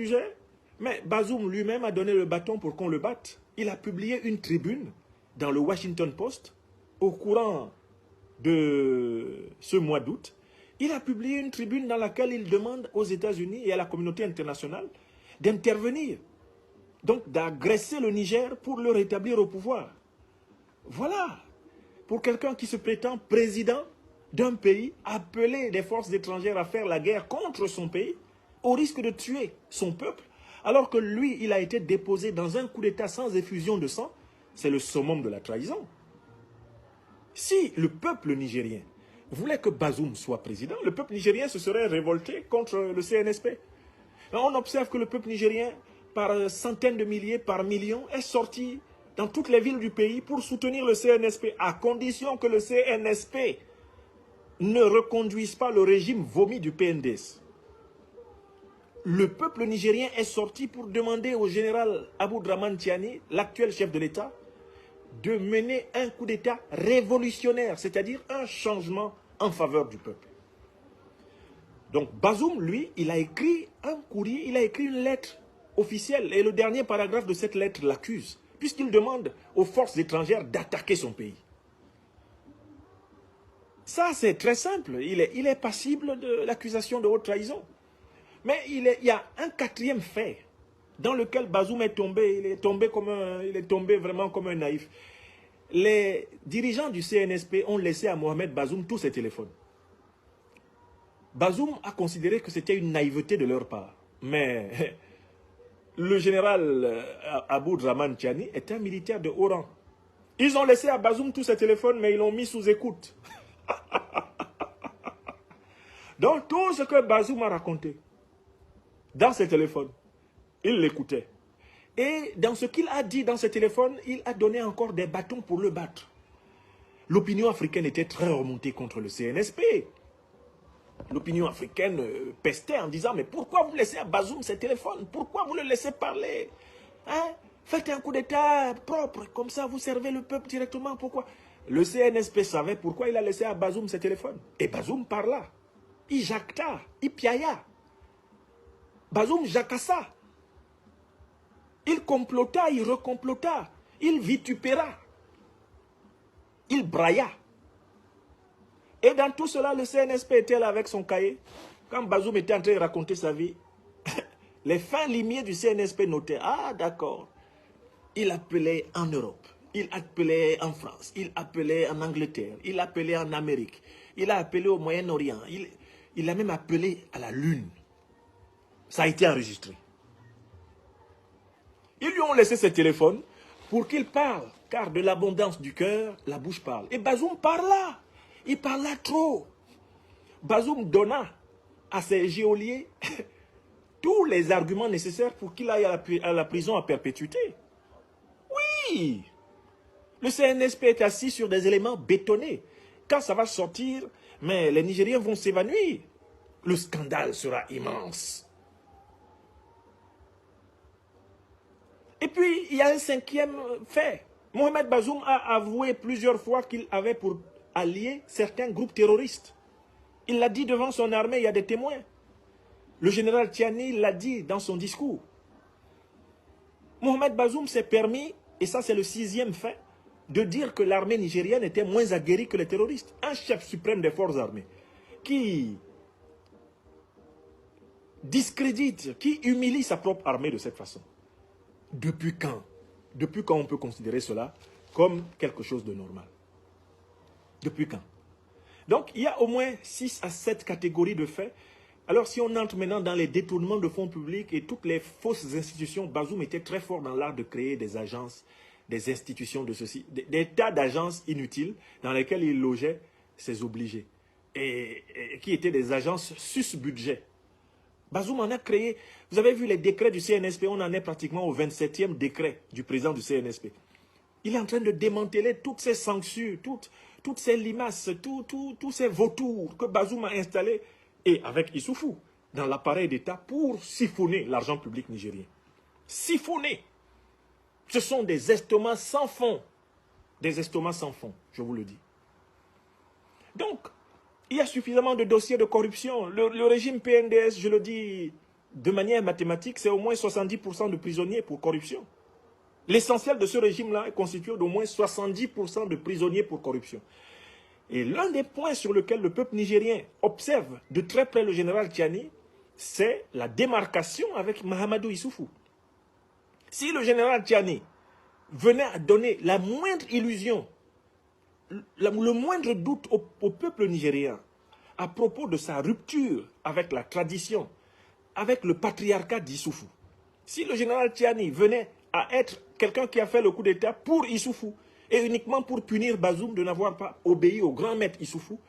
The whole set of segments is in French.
sujet. Mais Bazoum lui-même a donné le bâton pour qu'on le batte. Il a publié une tribune dans le Washington Post au courant de ce mois d'août. Il a publié une tribune dans laquelle il demande aux États-Unis et à la communauté internationale d'intervenir. Donc d'agresser le Niger pour le rétablir au pouvoir. Voilà. Pour quelqu'un qui se prétend président d'un pays, appeler des forces étrangères à faire la guerre contre son pays, au risque de tuer son peuple, alors que lui, il a été déposé dans un coup d'État sans effusion de sang, c'est le summum de la trahison. Si le peuple nigérien voulait que Bazoum soit président, le peuple nigérien se serait révolté contre le CNSP. On observe que le peuple nigérien, par centaines de milliers, par millions, est sorti dans toutes les villes du pays pour soutenir le CNSP, à condition que le CNSP ne reconduise pas le régime vomi du PNDS. Le peuple nigérien est sorti pour demander au général Aboudraman Tiani, l'actuel chef de l'État, de mener un coup d'État révolutionnaire, c'est-à-dire un changement en faveur du peuple. Donc Bazoum, lui, il a écrit un courrier, il a écrit une lettre officielle, et le dernier paragraphe de cette lettre l'accuse, puisqu'il demande aux forces étrangères d'attaquer son pays. Ça, c'est très simple. Il est passible de l'accusation de haute trahison. Mais il y a un quatrième fait dans lequel Bazoum est tombé. Il est tombé vraiment comme un naïf. Les dirigeants du CNSP ont laissé à Mohamed Bazoum tous ses téléphones. Bazoum a considéré que c'était une naïveté de leur part. Mais le général Aboudraman Tiani est un militaire de haut rang. Ils ont laissé à Bazoum tous ses téléphones, mais ils l'ont mis sous écoute. Donc tout ce que Bazoum a raconté dans ses téléphones, il l'écoutait. Et dans ce qu'il a dit dans ses téléphones, il a donné encore des bâtons pour le battre. L'opinion africaine était très remontée contre le CNSP. L'opinion africaine pestait en disant, mais pourquoi vous laissez à Bazoum ses téléphones? Pourquoi vous le laissez parler? Hein? Faites un coup d'État propre, comme ça vous servez le peuple directement. Pourquoi? Le CNSP savait pourquoi il a laissé à Bazoum ses téléphones. Et Bazoum parla. Il jacta, il piailla. Bazoum jacassa. Il complota, il recomplota. Il vitupéra. Il brailla. Et dans tout cela, le CNSP était là avec son cahier. Quand Bazoum était en train de raconter sa vie, les fins limiers du CNSP notaient. Ah, d'accord. Il appelait en Europe. Il appelait en France. Il appelait en Angleterre. Il appelait en Amérique. Il a appelé au Moyen-Orient. Il a même appelé à la Lune. Ça a été enregistré. Ils lui ont laissé ses téléphones pour qu'il parle. Car de l'abondance du cœur, la bouche parle. Et Bazoum parla. Il parla trop. Bazoum donna à ses geôliers tous les arguments nécessaires pour qu'il aille à la prison à perpétuité. Oui. Le CNSP est assis sur des éléments bétonnés. Quand ça va sortir, mais les Nigériens vont s'évanouir. Le scandale sera immense. Et puis, il y a un cinquième fait. Mohamed Bazoum a avoué plusieurs fois qu'il avait pour allier certains groupes terroristes. Il l'a dit devant son armée, il y a des témoins. Le général Tiani l'a dit dans son discours. Mohamed Bazoum s'est permis, et ça c'est le sixième fait, de dire que l'armée nigérienne était moins aguerrie que les terroristes. Un chef suprême des forces armées qui discrédite, qui humilie sa propre armée de cette façon. Depuis quand? Depuis quand on peut considérer cela comme quelque chose de normal? Depuis quand? Donc, il y a au moins 6 à 7 catégories de faits. Alors, si on entre maintenant dans les détournements de fonds publics et toutes les fausses institutions, Bazoum était très fort dans l'art de créer des agences, des institutions de ceci, des tas d'agences inutiles dans lesquelles il logeait ses obligés. Et qui étaient des agences sus-budget. Bazoum en a créé. Vous avez vu les décrets du CNSP, on en est pratiquement au 27e décret du président du CNSP. Il est en train de démanteler toutes ces sanctions, toutes ces limaces, tous ces vautours que Bazoum a installés, et avec Issoufou, dans l'appareil d'État pour siphonner l'argent public nigérien. Siphonner. Ce sont des estomacs sans fond. Des estomacs sans fond, je vous le dis. Donc, il y a suffisamment de dossiers de corruption. Le régime PNDS, je le dis de manière mathématique, c'est au moins 70% de prisonniers pour corruption. L'essentiel de ce régime-là est constitué d'au moins 70% de prisonniers pour corruption. Et l'un des points sur lequel le peuple nigérien observe de très près le général Tchiani, c'est la démarcation avec Mahamadou Issoufou. Si le général Tchiani venait à donner la moindre illusion, le moindre doute au peuple nigérien à propos de sa rupture avec la tradition, avec le patriarcat d'Issoufou, si le général Tchiani venait à être quelqu'un qui a fait le coup d'État pour Issoufou, et uniquement pour punir Bazoum de n'avoir pas obéi au grand maître Issoufou,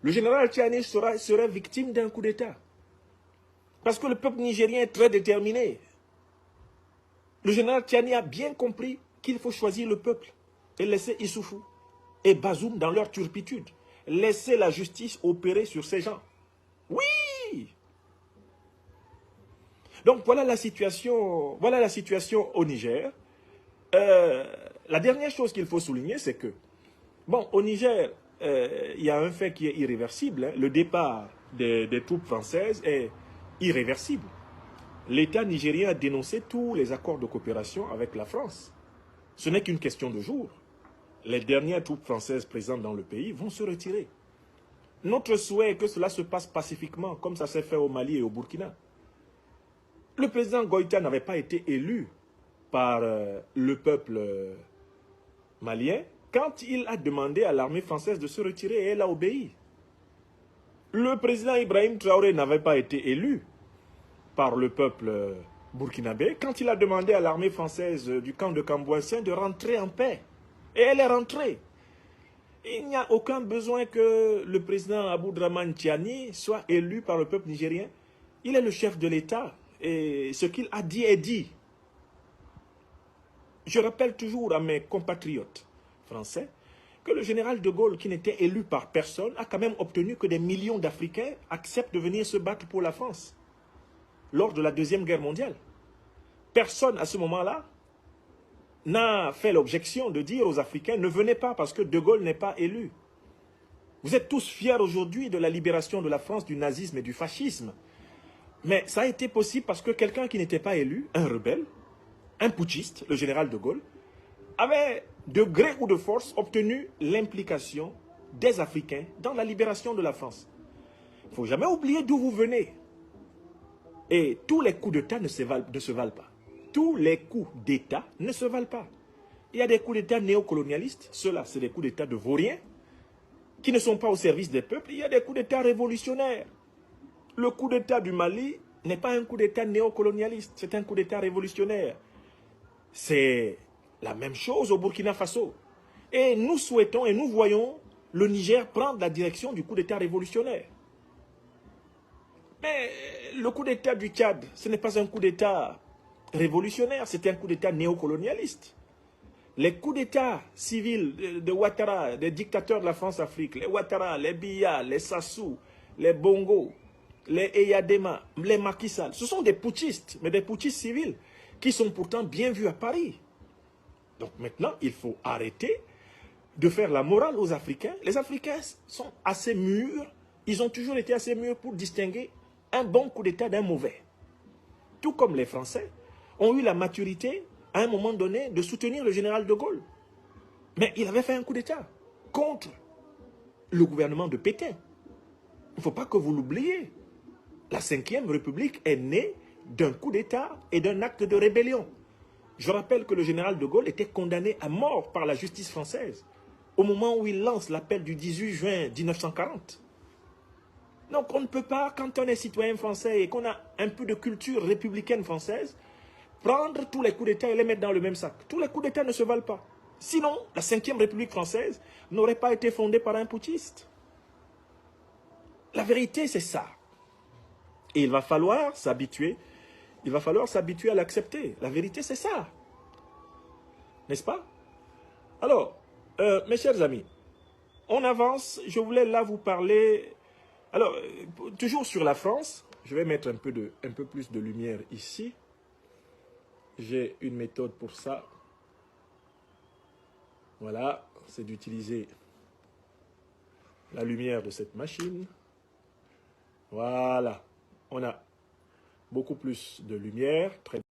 le général Tchiani serait victime d'un coup d'État. Parce que le peuple nigérien est très déterminé. Le général Tchiani a bien compris qu'il faut choisir le peuple et laisser Issoufou et Bazoum dans leur turpitude. Laisser la justice opérer sur ces gens. Oui! Donc voilà la situation au Niger. La dernière chose qu'il faut souligner, c'est que, bon, au Niger, il y a un fait qui est irréversible. Hein. Le départ des troupes françaises est irréversible. L'État nigérien a dénoncé tous les accords de coopération avec la France. Ce n'est qu'une question de jours. Les dernières troupes françaises présentes dans le pays vont se retirer. Notre souhait est que cela se passe pacifiquement, comme ça s'est fait au Mali et au Burkina. Le président Goïta n'avait pas été élu par le peuple malien quand il a demandé à l'armée française de se retirer et elle a obéi. Le président Ibrahim Traoré n'avait pas été élu par le peuple burkinabé quand il a demandé à l'armée française du camp de Cambouassien de rentrer en paix. Et elle est rentrée. Il n'y a aucun besoin que le président Aboudraman Tiani soit élu par le peuple nigérien. Il est le chef de l'État et ce qu'il a dit est dit. Je rappelle toujours à mes compatriotes français que le général de Gaulle, qui n'était élu par personne, a quand même obtenu que des millions d'Africains acceptent de venir se battre pour la France lors de la Deuxième Guerre mondiale. Personne à ce moment-là n'a fait l'objection de dire aux Africains ne venez pas parce que de Gaulle n'est pas élu. Vous êtes tous fiers aujourd'hui de la libération de la France du nazisme et du fascisme. Mais ça a été possible parce que quelqu'un qui n'était pas élu, un rebelle, un putschiste, le général de Gaulle, avait de gré ou de force obtenu l'implication des Africains dans la libération de la France. Il ne faut jamais oublier d'où vous venez. Et tous les coups d'État ne se valent pas. Tous les coups d'État ne se valent pas. Il y a des coups d'État néocolonialistes, ceux-là, c'est des coups d'État de vauriens, qui ne sont pas au service des peuples. Il y a des coups d'État révolutionnaires. Le coup d'État du Mali n'est pas un coup d'État néocolonialiste, c'est un coup d'État révolutionnaire. C'est la même chose au Burkina Faso. Et nous souhaitons et nous voyons le Niger prendre la direction du coup d'État révolutionnaire. Mais le coup d'État du Tchad, ce n'est pas un coup d'État révolutionnaire, c'est un coup d'État néocolonialiste. Les coups d'État civils de Ouattara, des dictateurs de la France-Afrique, les Ouattara, les Biya, les Sassou, les Bongo, les Eyadema, les Macky Sall, ce sont des putschistes, mais des putschistes civils qui sont pourtant bien vus à Paris. Donc maintenant, il faut arrêter de faire la morale aux Africains. Les Africains sont assez mûrs, ils ont toujours été assez mûrs pour distinguer un bon coup d'État d'un mauvais. Tout comme les Français ont eu la maturité, à un moment donné, de soutenir le général de Gaulle. Mais il avait fait un coup d'État contre le gouvernement de Pétain. Il ne faut pas que vous l'oubliez. La Ve République est née d'un coup d'État et d'un acte de rébellion. Je rappelle que le général de Gaulle était condamné à mort par la justice française au moment où il lance l'appel du 18 juin 1940. Donc on ne peut pas, quand on est citoyen français et qu'on a un peu de culture républicaine française, prendre tous les coups d'État et les mettre dans le même sac. Tous les coups d'État ne se valent pas. Sinon, la Ve République française n'aurait pas été fondée par un putschiste. La vérité, c'est ça. Et il va falloir s'habituer. Il va falloir s'habituer à l'accepter. La vérité, c'est ça. N'est-ce pas? Alors, mes chers amis, on avance. Je voulais là vous parler... Alors, toujours sur la France, je vais mettre un peu plus de lumière ici. J'ai une méthode pour ça. Voilà, c'est d'utiliser la lumière de cette machine. Voilà, on a beaucoup plus de lumière. Très